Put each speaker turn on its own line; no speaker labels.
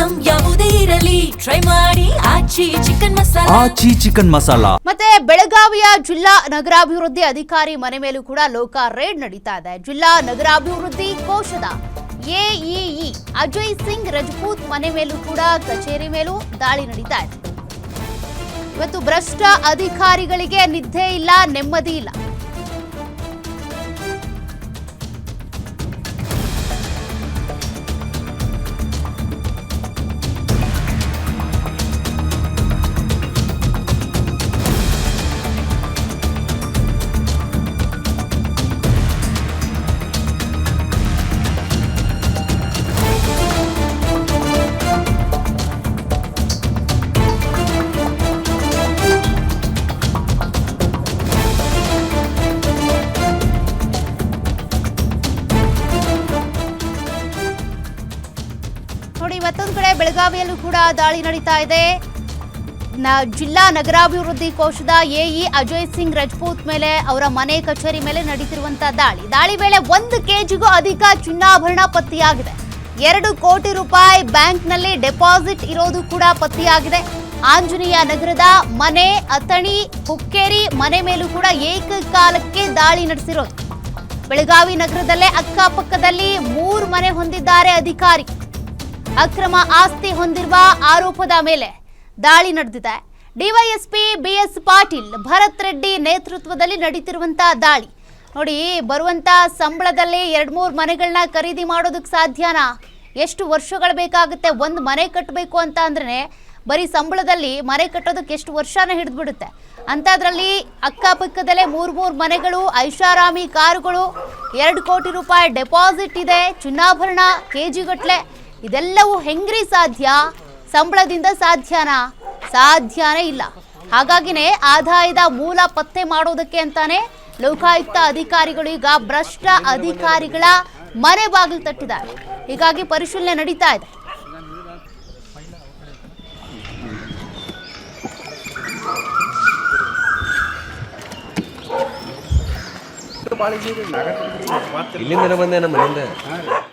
Item ಯಾವುದೇ ಇರಲಿ try ಮಾಡಿ ಆಚಿ ಚಿಕನ್ ಮಸಾಲಾ.
ಮತ್ತೆ ಬೆಳಗಾವಿಯ ಜಿಲ್ಲಾ ನಗರಾಭಿವೃದ್ಧಿ ಅಧಿಕಾರಿ ಮನೆ ಮೇಲೂ ಕೂಡ ಲೋಕ ರೇಡ್ ನಡೀತಾ ಇದೆ. ಜಿಲ್ಲಾ ನಗರಾಭಿವೃದ್ಧಿ ಕೋಶದ ಎಇಇ ಅಜಯ್ ಸಿಂಗ್ ರಜಪೂತ್ ಮನೆ ಮೇಲೂ ಕೂಡ ಕಚೇರಿ ಮೇಲೂ ದಾಳಿ ನಡೀತಾ ಇದೆ. ಇವತ್ತು ಭ್ರಷ್ಟ ಅಧಿಕಾರಿಗಳಿಗೆ ನಿದ್ದೆ ಇಲ್ಲ, ನೆಮ್ಮದಿ ಇಲ್ಲ. ನೋಡಿ, ಮತ್ತೊಂದು ಕಡೆ ಬೆಳಗಾವಿಯಲ್ಲೂ ಕೂಡ ದಾಳಿ ನಡೀತಾ ಇದೆ. ಜಿಲ್ಲಾ ನಗರಾಭಿವೃದ್ಧಿ ಕೋಶದ ಎಇ ಅಜಯ್ ಸಿಂಗ್ ರಜಪೂತ್ ಮೇಲೆ, ಅವರ ಮನೆ ಕಚೇರಿ ಮೇಲೆ ನಡೀತಿರುವಂತಹ ದಾಳಿ ವೇಳೆ 1 ಕೆಜಿಗೂ ಅಧಿಕ ಚಿನ್ನಾಭರಣ ಪತ್ತೆಯಾಗಿದೆ. 2 ಕೋಟಿ ರೂಪಾಯಿ ಬ್ಯಾಂಕ್ನಲ್ಲಿ ಡೆಪಾಸಿಟ್ ಇರೋದು ಕೂಡ ಪತ್ತೆಯಾಗಿದೆ. ಆಂಜನೇಯ ನಗರದ ಮನೆ, ಅಥಣಿ, ಹುಕ್ಕೇರಿ ಮನೆ ಮೇಲೂ ಕೂಡ ಏಕಕಾಲಕ್ಕೆ ದಾಳಿ ನಡೆಸಿರೋದು. ಬೆಳಗಾವಿ ನಗರದಲ್ಲೇ ಅಕ್ಕಪಕ್ಕದಲ್ಲಿ 3 ಮನೆ ಹೊಂದಿದ್ದಾರೆ ಅಧಿಕಾರಿ. ಅಕ್ರಮ ಆಸ್ತಿ ಹೊಂದಿರುವ ಆರೋಪದ ಮೇಲೆ ದಾಳಿ ನಡೆದಿದೆ. ಡಿವೈಎಸ್ಪಿ ಬಿಎಸ್ ಪಾಟೀಲ್, ಭರತ್ ರೆಡ್ಡಿ ನೇತೃತ್ವದಲ್ಲಿ ನಡೀತಿರುವಂತಹ ದಾಳಿ ನೋಡಿ. ಬರುವಂತ ಸಂಬಳದಲ್ಲಿ 2-3 ಮನೆಗಳನ್ನ ಖರೀದಿ ಮಾಡೋದಕ್ಕೆ ಸಾಧ್ಯನಾ? ಎಷ್ಟು ವರ್ಷಗಳು ಬೇಕಾಗುತ್ತೆ ಒಂದು ಮನೆ ಕಟ್ಟಬೇಕು ಅಂತ ಅಂದ್ರೆ? ಬರೀ ಸಂಬಳದಲ್ಲಿ ಮನೆ ಕಟ್ಟೋದಕ್ಕೆ ಎಷ್ಟು ವರ್ಷನ ಹಿಡಿದ್ಬಿಡುತ್ತೆ. ಅಂಥದ್ರಲ್ಲಿ ಅಕ್ಕಪಕ್ಕದಲ್ಲೇ 3 ಮನೆಗಳು, ಐಷಾರಾಮಿ ಕಾರುಗಳು, 2 ಕೋಟಿ ರೂಪಾಯಿ ಡೆಪಾಸಿಟ್ ಇದೆ, ಚಿನ್ನಾಭರಣ ಕೆಜಿಗಟ್ಟಲೆ. ಇದೆಲ್ಲವೂ ಹೆಂಗ್ರಿ ಸಾಧ್ಯ? ಸಂಬಳದಿಂದ ಸಾಧ್ಯನಾ? ಸಾಧ್ಯನೇ ಇಲ್ಲ. ಹಾಗಾಗಿನೇ ಆದಾಯದ ಮೂಲ ಪತ್ತೆ ಮಾಡೋದಕ್ಕೆ ಅಂತಾನೆ ಲೋಕಾಯುಕ್ತ ಅಧಿಕಾರಿಗಳು ಈಗ ಭ್ರಷ್ಟ ಅಧಿಕಾರಿಗಳ ಮನೆ ಬಾಗಿಲು ತಟ್ಟಿದ್ದಾರೆ. ಹೀಗಾಗಿ ಪರಿಶೀಲನೆ ನಡೀತಾ ಇದೆ.
ಇಲ್ಲಿಂದ ಬಂದೆ ನಮ್ಮ ಮನೆಯಿಂದ.